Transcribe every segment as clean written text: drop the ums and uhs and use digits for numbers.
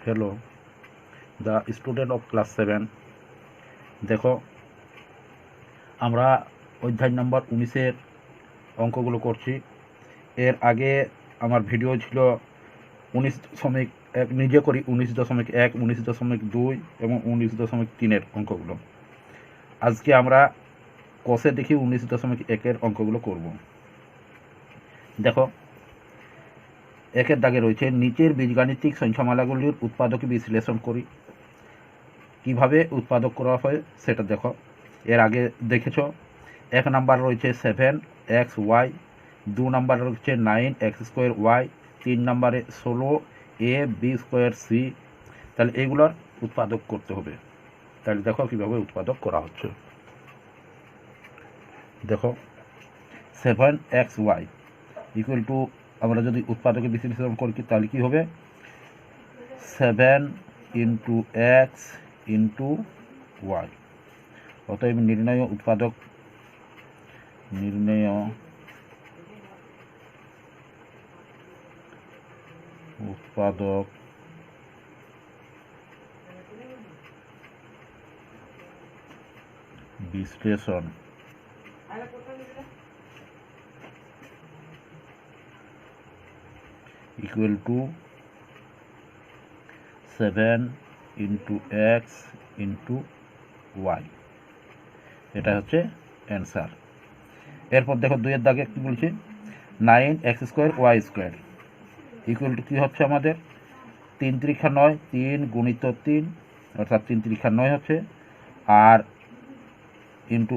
hello the student of class 7 দেখো আমরা অধ্যায় নাম্বার 19 এর অঙ্কগুলো করছি। এর আগে আমার ভিডিও ছিল 19.1 নিজে করি 19.1 19.2 এবং 19.3 এর অঙ্কগুলো। আজকে আমরা কোষে দেখি 19.1 এর অঙ্কগুলো করব। দেখো একের দাগে রয়েছে নিচের বীজগাণিতিক সংখ্যামালাগুলির উৎপাদক বিশ্লেষণ করি। কিভাবে উৎপাদক করা হয় সেটা দেখো। এর আগে দেখেছ এক নাম্বার রয়েছে 7xy, 2 নাম্বার রয়েছে 9x²y, 3 নাম্বারে 16ab²c। তাহলে এইগুলোর উৎপাদক করতে হবে। তাহলে দেখো কিভাবে উৎপাদক করা হচ্ছে। দেখো 7xy ইকুয়াল টু আমরা যদি উৎপাদকে বিশ্লেষণ করি তাহলে কি হবে 7 × x × y। অতএব নির্ণয় উৎপাদক বিশ্লেষণ ইকুয়াল টু 7 × x × y। এটা হচ্ছে অ্যান্সার। এরপর দেখো 2 এর দাগে কি বলছি 9x²y² ইকুয়াল টু কী হচ্ছে আমাদের 3 × 9 3 × 3 অর্থাৎ 3 × 9 হচ্ছে, আর ইন্টু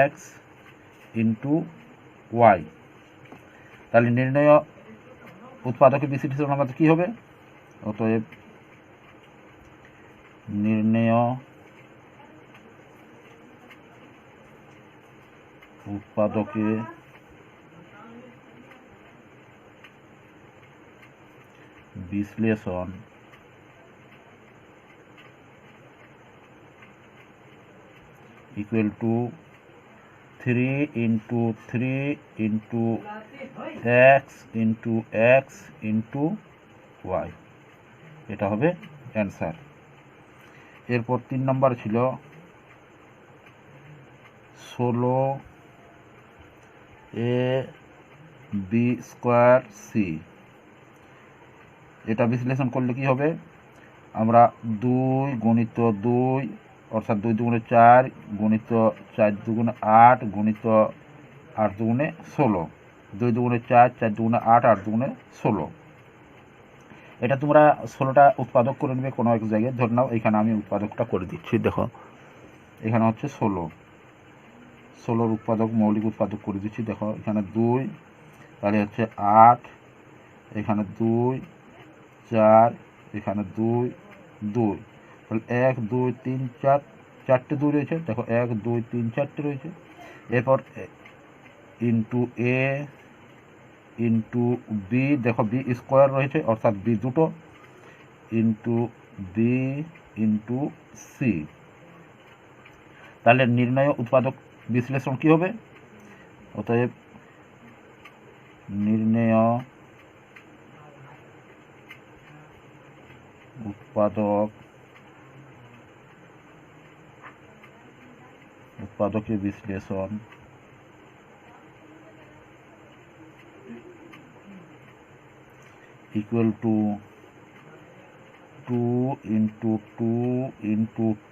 এক্স ইন্টু ওয়াই। তাহলে নির্ণয় উৎপাদকের বিশ্লেষণ আমাদের কী হবে? অতএব নির্ণয় উৎপাদকে বিশ্লেষণ equal two 3 × 3 × x × x × y। এটা হবে অ্যান্সার। এরপর 3 নম্বর ছিল 16ab²c। এটা বিশ্লেষণ করলে কি হবে? আমরা 2 × 2 অর্থাৎ 2 × 2 = 4 × 4 × 2 = 8 × 8 × 2 = 16, 2 × 2 = 4 4 × 2 = 8 8 × 2 = 16। এটা তোমরা 16টা উৎপাদক করে নেবে কোনো এক জায়গায়। ধরে নাও এখানে আমি উৎপাদকটা করে দিচ্ছি। দেখো এখানে হচ্ছে 16 উৎপাদক মৌলিক উৎপাদক করে দিচ্ছি। দেখো এখানে 2, তাহলে হচ্ছে 8, এখানে 2 4, এখানে 2 2, তাহলে 1 2 3 4 4টে 2 রয়েছে। দেখো 1 2 3 4টে রয়েছে। এরপর ইন্টু এ ইন্টু বি, দেখো b² রয়েছে অর্থাৎ b দুটো, ইন্টু বি ইন্টু সি। তাহলে নির্ণয় উৎপাদক বিশ্লেষণ কি হবে? অতএব নির্ণয় উৎপাদকের বিশ্লেষণ equal to 2 × 2 ×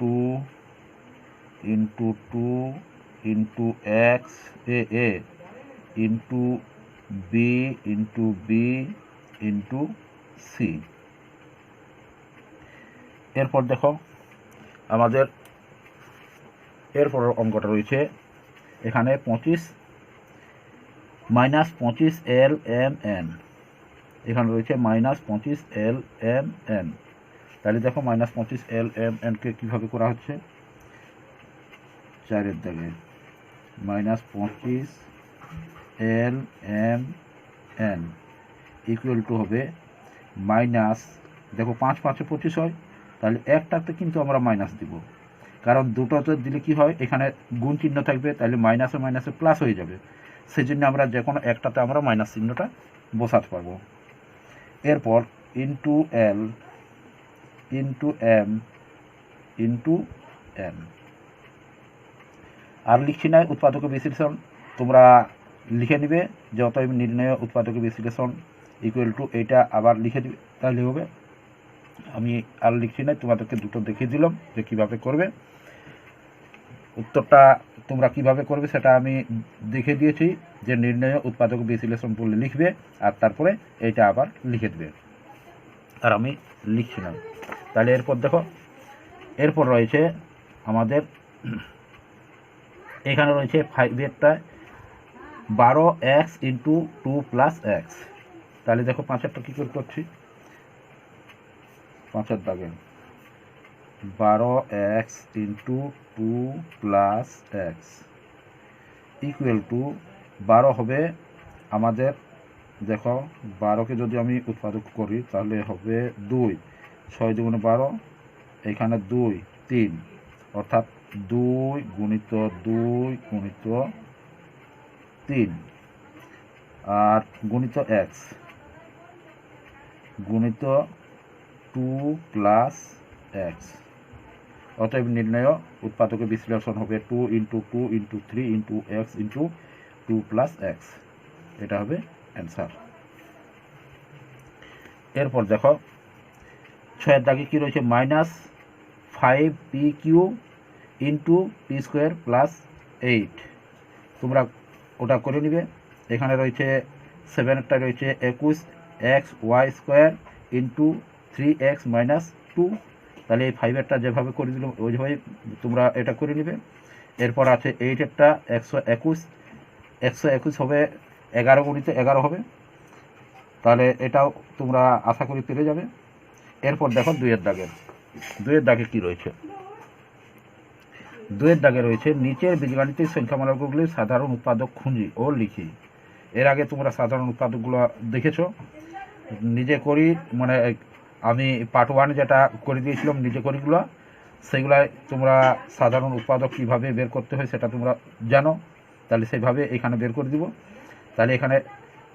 2 × 2 × x into B into B into C. এরপর দেখো আমাদের এরপর অঙ্কটা রয়েছে এখানে 25 -25lmn। এখানে রয়েছে -25lmn। তাহলে দেখো -25lmn কে কীভাবে করা হচ্ছে? 4 এর দাগে -25lmn ইকুয়াল টু হবে মাইনাস, দেখো 5 5 25 হয়, তাহলে একটাতে কিন্তু আমরা মাইনাস দিব, কারণ দুটোতে দিলে কি হয় এখানে গুণ চিহ্ন থাকবে, তাহলে মাইনাসে মাইনাসে প্লাস হয়ে যাবে। সেই জন্য আমরা যে কোনো একটাতে আমরা মাইনাস চিহ্নটা বসাতে পারবো। এরপর into L into M into N. আর লিখছি না উৎপাদক বিশ্লেষণ, তোমরা লিখে নিবে যে অতএব নির্ণয় উৎপাদক বিশ্লেষণ ইকুয়াল টু এইটা আবার লিখে দিবে, তাহলে হবে। আমি আর লিখছি না, তোমাদেরকে দুটো দেখিয়ে দিলাম যে কিভাবে করবে। উত্তরটা তোমরা কিভাবে করবে সেটা আমি দেখে দিয়েছি, যে নির্ণয় উৎপাদক বিশ্লেষণ বলে লিখবে আর তারপরে এইটা আবার লিখে দেবে, আর আমি লিখছি না। তাহলে এরপর দেখো, এরপর রয়েছে আমাদের এখানে রয়েছে 5-এরটা 12x ইন্টু 2 প্লাস এক্স। তাহলে দেখো 5-এরটা কী করে করছি, 5-এর দাগে 12x into 2 plus x equal to 12 হবে আমাদের, দেখো 12কে যদি আমি উৎপাদক করি তাহলে হবে 2, 6 দুগুণে 12, এখানে 2 3, অর্থাৎ 2 গুণিত 2 গুণিত 3 আর গুণিত এক্স গুণিত 2 প্লাস এক্স। অতএব নির্ণয় উৎপাদকের বিশ্লেষণ হবে 2 into 2 into 3 into X into 2 plus x. এটা হবে অ্যান্সার। এরপর দেখো 6-এর দাগে কী রয়েছে, -5pq into P square plus 8। তোমরা ওটা করে নিবে। এখানে রয়েছে 7-এরটা রয়েছে 21xy² ইন্টু 3x মাইনাস 2। তাহলে এই 5-এরটা যেভাবে করে দিল ওইভাবে তোমরা এটা করে নিবে। এরপর আছে 8-এরটা 121 হবে 11 গুণিত 11 হবে, তাহলে এটাও তোমরা আশা করি পেরে যাবে। এরপর দেখো 2-এর দাগে কী রয়েছে, 2-এর দাগে রয়েছে নিচের বীজগাণিতিক সংখ্যামালাগুলির সাধারণ উৎপাদক খুঁজি ও লিখি। এর আগে তোমরা সাধারণ উৎপাদকগুলো দেখেছো, নিজে করি মানে আমি পার্ট 1 যেটা করে দিয়েছিলাম নিজে করিগুলো, সেগুলাই তোমরা সাধারণ উৎপাদক কীভাবে বের করতে হয় সেটা তোমরা জানো, তাহলে সেইভাবে এখানে বের করে দিব। তাহলে এখানে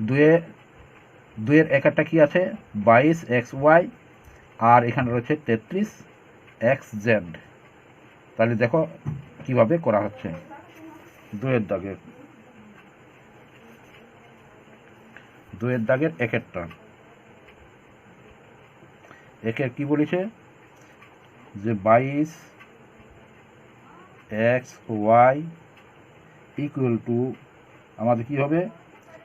2-এর একটা কী আছে 22xy আর এখানে রয়েছে 33xz। তাহলে দেখো কিভাবে করা হচ্ছে। 2-এর দাগের 1-এরটা একের কি বলেছে যে 22xy ইকুয়াল টু আমাদের কি হবে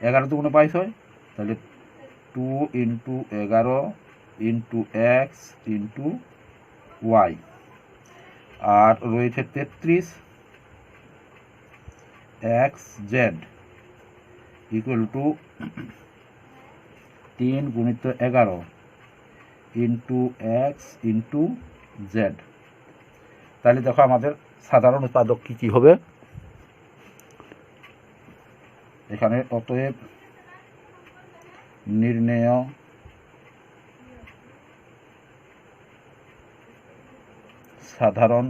11 দুগুণে 22 হয়, তাহলে 2 into 11 into X into Y. আর রয়েছে 33xz ইকুয়াল টু 3 গুণিত 11 ইন্টু এক্স ইন্টু জেড। তাহলে দেখো আমাদের সাধারণ উৎপাদক কী কী হবে এখানে। অতএব নির্ণেয় সাধারণ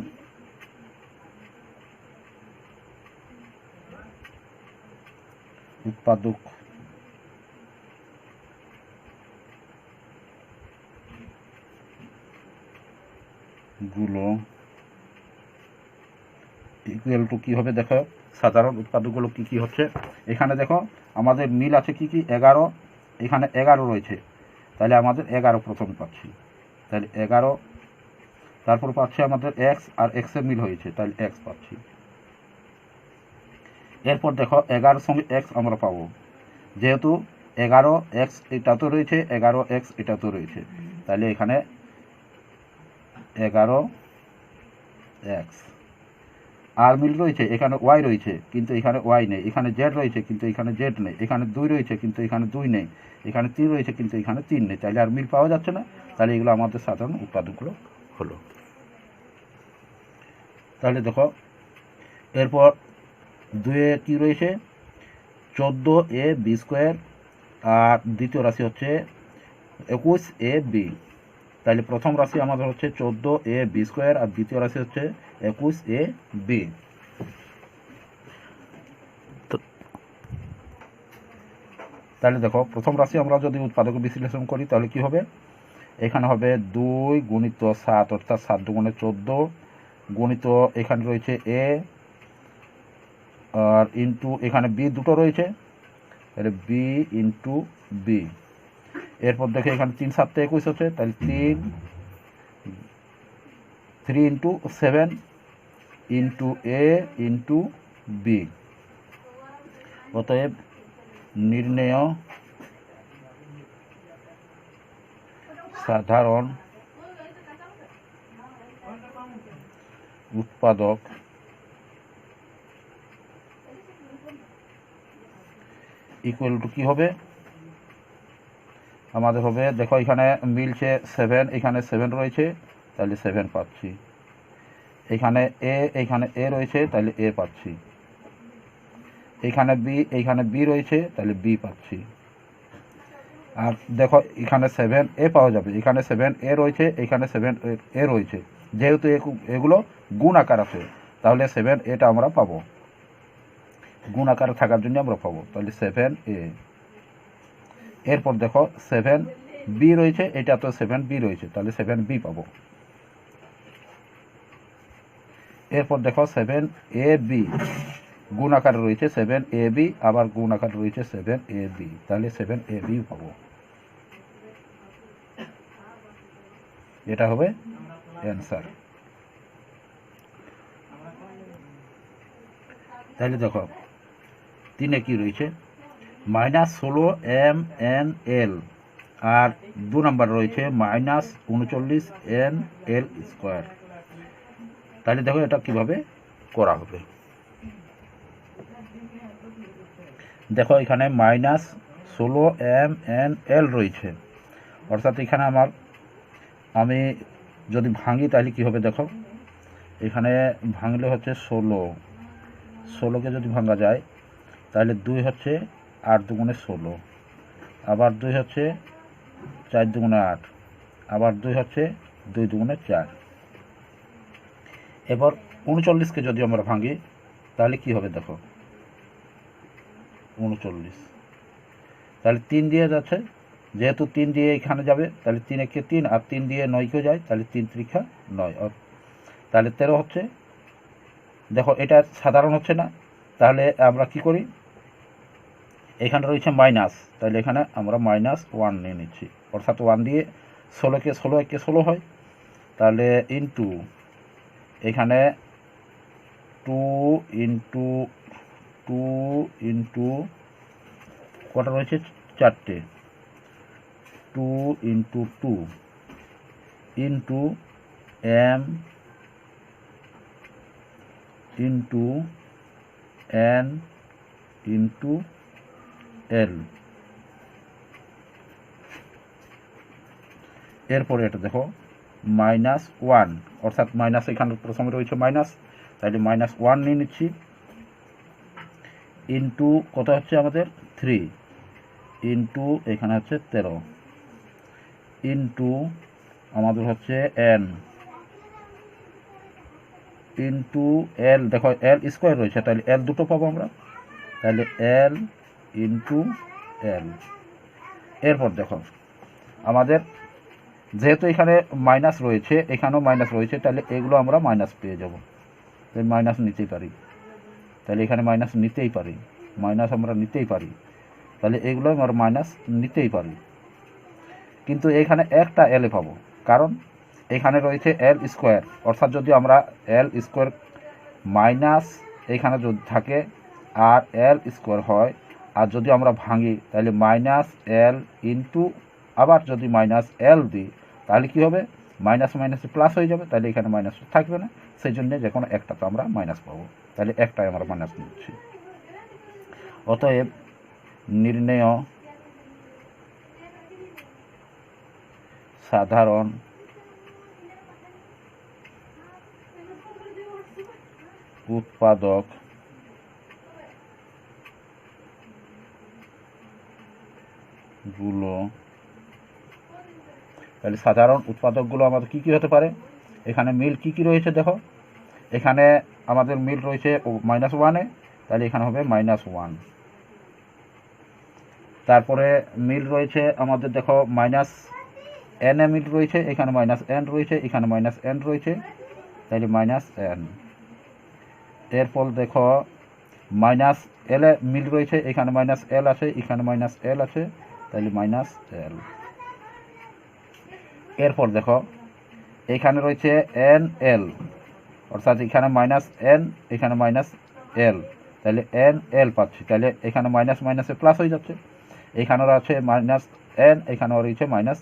উৎপাদক গুলো ইকুয়াল টু কী হবে, দেখো সাধারণ উৎপাদকগুলো কী কী হচ্ছে। এখানে দেখো আমাদের মিল আছে কি কি 11, এখানে 11 রয়েছে, তাহলে আমাদের 11 প্রথমে পাচ্ছি, তাহলে 11। তারপর পাচ্ছি আমাদের এক্স, আর এক্সের মিল হয়েছে তাহলে এক্স পাচ্ছি। এরপর দেখো 11-এর সঙ্গে এক্স আমরা পাবো, যেহেতু 11x এটাতেও রয়েছে 11x এটাতেও রয়েছে, তাহলে এখানে 11x। আর মিল রয়েছে এখানে ওয়াই রয়েছে কিন্তু এখানে ওয়াই নেই, এখানে জেড রয়েছে কিন্তু এখানে জেড নেই, এখানে 2 রয়েছে কিন্তু এখানে 2 নেই, এখানে 3 রয়েছে কিন্তু এখানে 3 নেই, তাহলে আর মিল পাওয়া যাচ্ছে না। তাহলে এগুলো আমাদের সাধারণ উৎপাদকগুলো হলো। তাহলে দেখো এরপর 2-এ কী রয়েছে 14ab², আর দ্বিতীয় রাশি হচ্ছে 21ab। তাহলে প্রথম রাশি আমাদের হচ্ছে 14ab² আর দ্বিতীয় রাশি হচ্ছে 21ab। তাহলে দেখো প্রথম রাশি আমরা যদি উৎপাদক বিশ্লেষণ করি তাহলে কি হবে, এখানে হবে 2 গুণিত 7 অর্থাৎ 7 দুগুণে 14 গুণিত এখানে রয়েছে এ আর ইন্টু এখানে বি দুটো রয়েছে, তাহলে বি ইন্টু বি। এরপর দেখো এখানে 3 7 21 হচ্ছে, তাহলে 3 ইন্টু 7 ইন্টু এ ইন্টু বি। অতএব নির্ণেয় সাধারণ উৎপাদক ইকুয়াল টু কী হবে আমাদের হবে, দেখো এখানে মিলছে 7, এখানে 7 রয়েছে তাহলে 7 পাচ্ছি, এখানে এ রয়েছে তাহলে এ পাচ্ছি, এখানে বি রয়েছে তাহলে বি পাচ্ছি। আর দেখো এখানে 7 এ পাওয়া যাবে, এখানে 7 এ রয়েছে, এখানে 7 এ রয়েছে, যেহেতু এগুলো গুণ আকার আছে তাহলে 7 এটা আমরা পাবো, গুণ আকারে থাকার জন্য আমরা পাবো, তাহলে 7 এ। এরপর দেখো 7 বি রয়েছে, এটা তো 7 বি রয়েছে তাহলে 7 বি পাবো। এরপর দেখো 7 এ বি গুণ আকারে রয়েছে, 7 এ বি আবার গুণ আকারে রয়েছে 7 এ বি, তাহলে 7 এ বি পাবো। এটা হবে অ্যান্সার। তাহলে দেখো 3 কি রয়েছে, -16 এম এন এল, আর 2 নম্বর রয়েছে -39 এন এল স্কোয়ার। তাহলে দেখো এটা কিভাবে করা হবে। দেখো এখানে -16 এম এন এল রয়েছে, অর্থাৎ এখানে আমি যদি ভাঙি তাহলে কি হবে, দেখো এখানে ভাঙলে হচ্ছে 16কে যদি ভাঙা যায় তাহলে 2 হচ্ছে 8 দুগুণে 16, আবার 2 হচ্ছে 4 দুগুণে 8, আবার 2 হচ্ছে 2 দুগুণে 4। এবার 39কে যদি আমরা ভাঙি তাহলে কি হবে, দেখো 39, তাহলে 3 দিয়ে যাচ্ছে, যেহেতু 3 দিয়ে এখানে যাবে তাহলে 3 একে 3 আর 3 দিয়ে 9কেও যায়, তাহলে 3 ত্রিখা 9, তাহলে 13 হচ্ছে। দেখো এটা সাধারণ হচ্ছে না, তাহলে আমরা কি করি, এখানে রয়েছে মাইনাস, তাহলে এখানে আমরা -1 নিয়ে নিচ্ছি, অর্থাৎ 1 দিয়ে 16কে 16 একে 16 হয়, তাহলে ইন্টু এখানে 2 ইন্টু কটা রয়েছে, 4টে, 2 into 2 into M into N into L. এরপরে এটা দেখো -1, অর্থাৎ মাইনাস এখানে প্রথমে রয়েছে মাইনাস, তাহলে -1 নিয়ে নিচ্ছি, ইন্টু কত হচ্ছে আমাদের 3 ইন্টু এখানে হচ্ছে 13 ইন্টু আমাদের হচ্ছে এন ইন্টু এল। দেখো এল স্কোয়ার রয়েছে, তাহলে এল দুটো পাবো আমরা, তাহলে এল ইন্টু এল। এরপর দেখো আমাদের যেহেতু এখানে মাইনাস রয়েছে, এখানেও মাইনাস রয়েছে, তাহলে এগুলো আমরা মাইনাস পেয়ে যাব, তাই মাইনাস নিতেই পারি, তাহলে এখানে মাইনাস নিতেই পারি, মাইনাস আমরা নিতেই পারি, তাহলে এগুলো আমরা মাইনাস নিতেই পারি। কিন্তু এখানে একটা এল পাবো, কারণ এখানে রয়েছে এল স্কোয়ার, অর্থাৎ যদি আমরা এল স্কোয়ার মাইনাস এখানে যদি থাকে আর এল স্কোয়ার হয়, আর যদি আমরা ভাঙি তাহলে -l ইন্টু আবার যদি -l দিই তাহলে কি হবে, মাইনাস মাইনাসে প্লাস হয়ে যাবে, তাহলে এখানে মাইনাস থাকবে না, সেই জন্য যে কোনো একটা তো আমরা মাইনাস পাবো, তাহলে একটাই আমরা মাইনাস নিচ্ছি। অতএব নির্ণেয় সাধারণ উৎপাদক গুলো, তাহলে সাধারণ উৎপাদকগুলো আমাদের কি কি হতে পারে, এখানে মিল কি কি রয়েছে, দেখো এখানে আমাদের মিল রয়েছে -1-এ, তাহলে এখানে হবে -1। তারপরে মিল রয়েছে আমাদের দেখো এন এ মিল রয়েছে, এখানে মাইনাস এন রয়েছে, এখানে মাইনাস এন রয়েছে, তাহলে মাইনাস এন। এরপর দেখো মাইনাস এল এ মিল রয়েছে, এখানে মাইনাস এল আছে, এখানে মাইনাস এল আছে, তাহলে মাইনাস এল। এরপর দেখো এখানে রয়েছে এন এল, অর্থাৎ এখানে মাইনাস এন, এখানে মাইনাস এল, তাহলে এন এল পাচ্ছি, তাহলে এখানে মাইনাস মাইনাসে প্লাস হয়ে যাচ্ছে। এখানেও আছে মাইনাস এন, এখানেও রয়েছে মাইনাস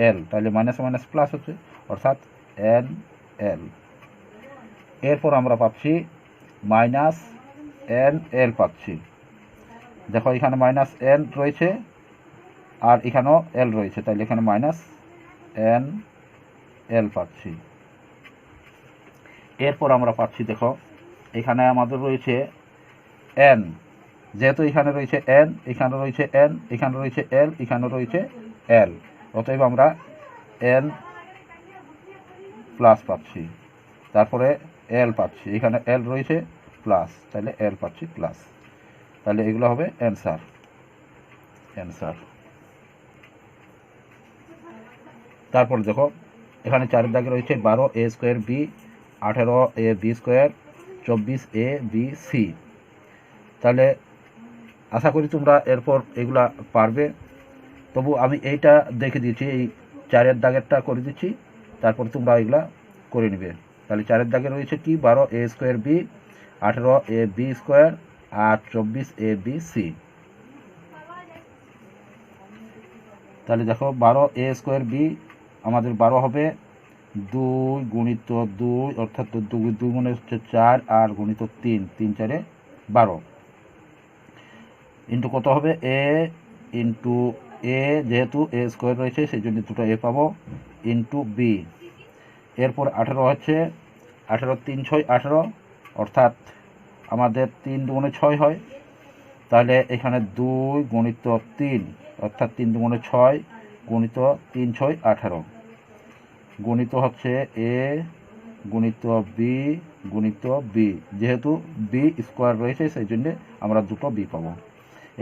এল, তাহলে মাইনাস মাইনাস প্লাস হচ্ছে, অর্থাৎ এন এল। এরপর আমরা পাচ্ছি মাইনাস এন এল পাচ্ছি। দেখো এখানে মাইনাস এন রয়েছে আর এখানেও এল রয়েছে, তাহলে এখানে মাইনাস এন এল পাচ্ছি। এরপর আমরা পাচ্ছি দেখো এখানে আমাদের রয়েছে এন, যেহেতু এখানে রয়েছে এন, এখানে রয়েছে এন, এখানে রয়েছে এল, এখানে রয়েছে এল, অতএব আমরা এন প্লাস পাচ্ছি, তারপরে এল পাচ্ছি, এখানে এল রয়েছে প্লাস, তাহলে এল পাচ্ছি প্লাস, তাহলে এগুলো হবে অ্যান্সার। তারপর দেখো এখানে 4 দাগে রয়েছে 12 এ square B, 18 A B square, 24 A B C. তাহলে আশা করি তোমরা এরপর এগুলা পারবে। তবু আমি এইটা দেখে দিচ্ছি, এই 4 দাগেরটা করে দিচ্ছি, তারপর তোমরা এগুলা করে নেবে। তাহলে 4 দাগে রয়েছে কি 12 এ square B, 18 A B square R 24 A B C. তাহলে দেখো 12 এ স্কোয়ার বি আমাদের 12 হবে 2 গুণিত 2, অর্থাৎ 2 গুণে হচ্ছে 4 আর গুণিত 3, 3 4 12, ইন্টু কত হবে এ ইন্টু এ, যেহেতু এ স্কোয়ার রয়েছে সেই জন্য দুটো এ পাবো, ইন্টু বি। এরপর 18 হচ্ছে 18 3 6 18, অর্থাৎ আমাদের 3 দুগুণে 6 হয়, তাহলে এখানে 2 গুণিত 3, অর্থাৎ 3 দুগুণে 6 গুণিত 3 6 18, গুণিত হচ্ছে এ গুণিত বি গুণিত বি, যেহেতু বি স্কোয়ার রয়েছে সেই জন্যে আমরা দুটো বি পাবো।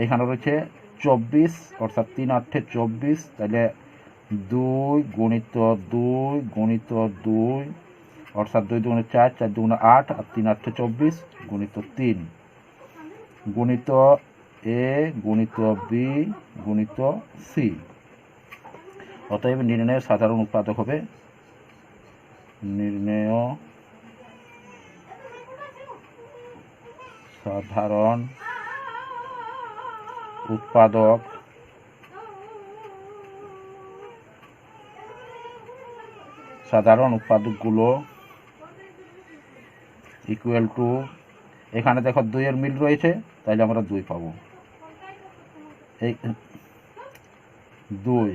এখানে রয়েছে 24, অর্থাৎ 3 8 24, তাহলে 2 গুণিত 2 গুণিত 2, অর্থাৎ 2 দুগুণে 4, 4 দুগুণে 8 আর 3 8 24 গুণিত 3, গুণিত এ গুণিত বি গুণিত সি। অতএব নির্ণয়ের সাধারণ উৎপাদক হবে, নির্ণেয় সাধারণ উৎপাদক উৎপাদকগুলো ইকুয়াল টু, এখানে দেখো 2 এর মিল রয়েছে, তাহলে আমরা 2 পাবো, এই 2।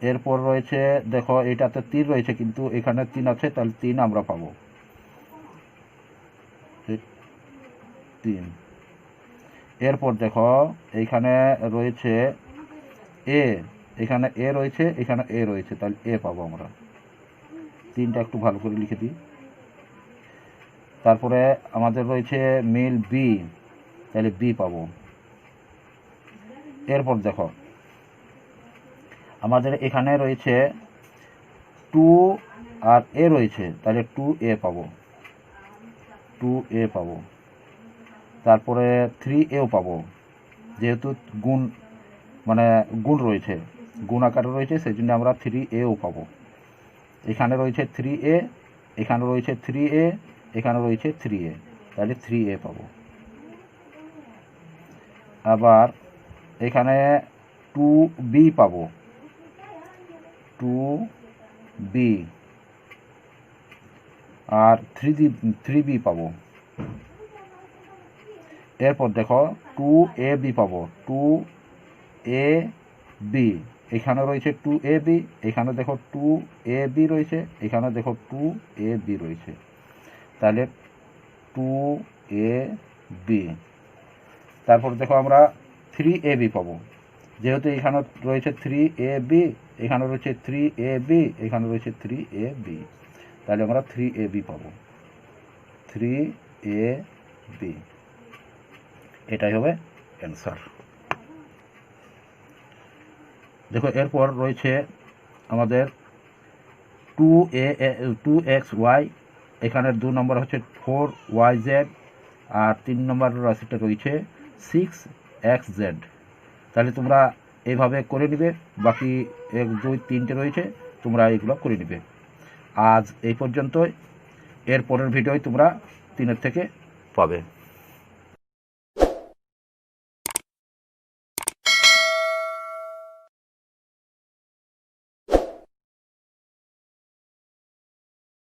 এরপর রয়েছে দেখো এটাতে 3 রয়েছে কিন্তু এখানে 3 আছে, তাহলে 3 আমরা পাবো, 3। এরপর দেখো এইখানে রয়েছে এ, এখানে এ রয়েছে, এখানে এ রয়েছে, তাহলে এ পাবো আমরা, 3টা একটু ভালো করে লিখে দিই। তারপরে আমাদের রয়েছে মিল বি, তাহলে বি পাবো। এরপর দেখো আমাদের এখানে রয়েছে 2 আর এ রয়েছে, তাহলে 2a পাবো, 2a পাবো। তারপরে 3aও পাবো, যেহেতু গুণ গুণ রয়েছে, গুণ আকারে রয়েছে সেই জন্য আমরা 3aও পাবো। এখানে রয়েছে 3a, এখানে রয়েছে 3a, এখানে রয়েছে 3a, তাহলে 3a পাবো। আবার এখানে 2b পাবো, 2b আর 3b পাবো। এরপর দেখো 2ab পাবো, 2ab, এখানে রয়েছে 2ab, এখানে দেখো 2ab রয়েছে, এখানে দেখো 2ab রয়েছে, তাহলে 2ab। তারপর দেখো আমরা 3ab পাবো, যেহেতু এখানে রয়েছে 3ab, এখানে রয়েছে 3ab, এখানে রয়েছে 3ab, তাহলে আমরা 3ab পাবো, 3ab। এটাই হবে অ্যান্সার। দেখো এরপর রয়েছে আমাদের 2xy, এখানের 2 নম্বর হচ্ছে 4yz, আর 3 নম্বর রাশিটা রয়েছে 6xz। তাহলে তোমরা এইভাবে করে নিবে, বাকি 1 2 3টে রয়েছে, তোমরা এইগুলো করে নিবে। আজ এই পর্যন্তই, এর পরের ভিডিওয় তোমরা 3 থেকে পাবে।